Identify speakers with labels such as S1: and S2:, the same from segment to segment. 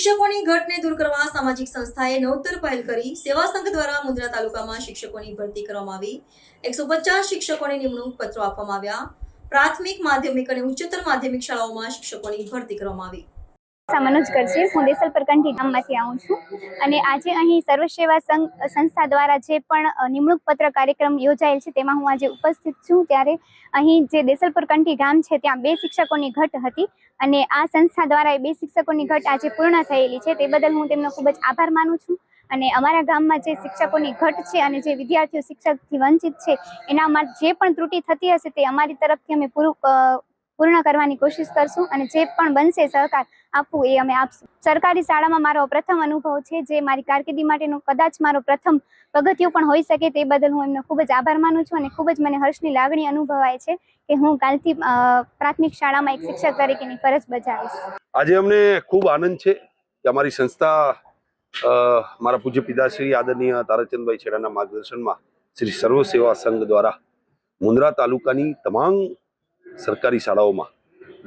S1: શિક્ષકોની ઘટને દૂર કરવા સામાજિક સંસ્થાએ નવતર પહેલ કરી સેવા સંઘ દ્વારા મુન્દ્રા તાલુકામાં શિક્ષકોની ભરતી કરવામાં આવી 150 શિક્ષકોને નિમણૂક પત્રો આપવામાં આવ્યા। પ્રાથમિક માધ્યમિક અને ઉચ્ચતર માધ્યમિક શાળાઓમાં શિક્ષકોની ભરતી કરવામાં આવી।
S2: મનોજ કરશે હું દેસલપર કંઠી ગામમાંથી આવું છું અને આજે અહીં સર્વ સેવા સંઘ સંસ્થા દ્વારા જે પણ નિમણૂક પત્ર કાર્યક્રમ યોજાયેલ છે તેમાં હું આજે ઉપસ્થિત છું। ત્યારે અહીં જે દેસલપર કંઠી ગામ છે ત્યાં 2 શિક્ષકોની ઘટ હતી અને આ સંસ્થા દ્વારા એ 2 શિક્ષકોની ઘટ આજે પૂર્ણ થયેલી છે, તે બદલ હું તેમનો ખૂબ જ આભાર માનું છું। અને અમારા ગામમાં જે શિક્ષકોની ઘટ છે અને જે વિદ્યાર્થીઓ શિક્ષકથી વંચિત છે એના માટે જે પણ ત્રુટિ થતી હશે તે અમારી તરફથી અમે પૂર્ણ કરવાની કોશિશ કરશું અને જે પણ બનશે સહકાર આપવું એ અમે આપશું। સરકારી શાળામાં મારો પ્રથમ અનુભવ છે, જે મારી કારકિર્દી માટેનો કદાચ મારો પ્રથમ પગથિયું પણ હોઈ શકે, તે બદલ હું એમનો ખૂબ જ આભાર માનું છું અને ખૂબ જ મને હર્ષની લાગણી અનુભવાય છે કે હું કાલથી પ્રાથમિક શાળામાં એક શિક્ષક તરીકેની ફરજ બજાવીશ।
S3: આજે અમને ખૂબ આનંદ છે કે અમારી સંસ્થા મારા પૂજ્ય પિતાશ્રી આદરણીય તારાચંદભાઈ છેડાના માર્ગદર્શનમાં શ્રી સર્વ સેવા સંઘ દ્વારા મુન્દ્રા તાલુકાની તમામ સરકારી શાળાઓમાં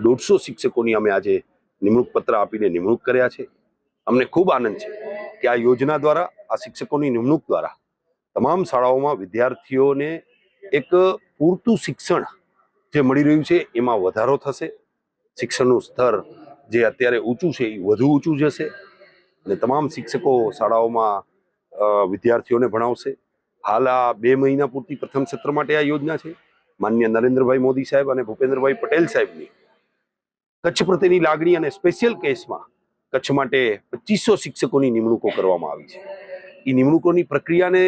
S3: 150 શિક્ષકોની અમે આજે નિમણૂક પત્ર આપીને નિમણૂક કર્યા છે। અમને ખૂબ આનંદ છે કે આ યોજના દ્વારા, આ શિક્ષકોની નિમણૂક દ્વારા તમામ શાળાઓમાં વિદ્યાર્થીઓને એક પૂરતું શિક્ષણ જે મળી રહ્યું છે એમાં વધારો થશે। શિક્ષણનું સ્તર જે અત્યારે ઊંચું છે એ વધુ ઊંચું જશે અને તમામ શિક્ષકો શાળાઓમાં વિદ્યાર્થીઓને ભણાવશે। હાલ આ 2 મહિના પૂરતી પ્રથમ સત્ર માટે આ યોજના છે। માનનીય નરેન્દ્રભાઈ મોદી સાહેબ અને ભૂપેન્દ્રભાઈ પટેલ સાહેબની કચ્છ પ્રત્યેની લાગણી અને સ્પેશિયલ કેસમાં કચ્છ માટે 2500 શિક્ષકોની નિમણૂકો કરવામાં આવી છે। એ નિમણૂકોની પ્રક્રિયાને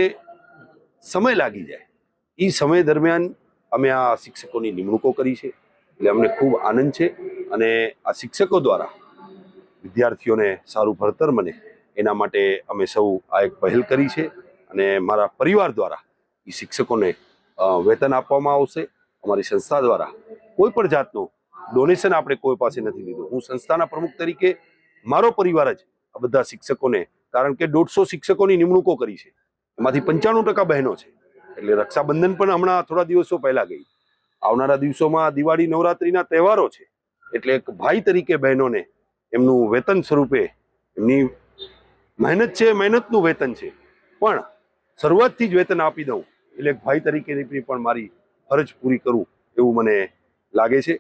S3: સમય લાગી જાય, એ સમય દરમિયાન અમે આ શિક્ષકોની નિમણૂકો કરી છે, એટલે અમને ખૂબ આનંદ છે અને આ શિક્ષકો દ્વારા વિદ્યાર્થીઓને સારું ભણતર મળે એના માટે અમે સૌ આ એક પહેલ કરી છે અને મારા પરિવાર દ્વારા એ શિક્ષકોને વેતન આપવામાં આવશે। અમારી સંસ્થા દ્વારા કોઈ પણ જાતનું ડોનેશન આપણે કોઈ પાસે નથી લીધું। હું સંસ્થાના પ્રમુખ તરીકે મારો પરિવાર જ આ બધા શિક્ષકોને, કારણ કે 150 શિક્ષકોની નિમણૂકો કરી છે, એમાંથી 95% બહેનો છે, એટલે રક્ષાબંધન પણ હમણાં થોડા દિવસો પહેલા ગઈ। આવનારા દિવસોમાં દિવાળી નવરાત્રિના તહેવારો છે, એટલે એક ભાઈ તરીકે બહેનોને એમનું વેતન સ્વરૂપે, એમની મહેનત છે, મહેનતનું વેતન છે, પણ શરૂઆતથી જ વેતન આપી દઉં એટલે એક ભાઈ તરીકેની પણ મારી ફરજ પૂરી કરું એવું મને લાગે છે।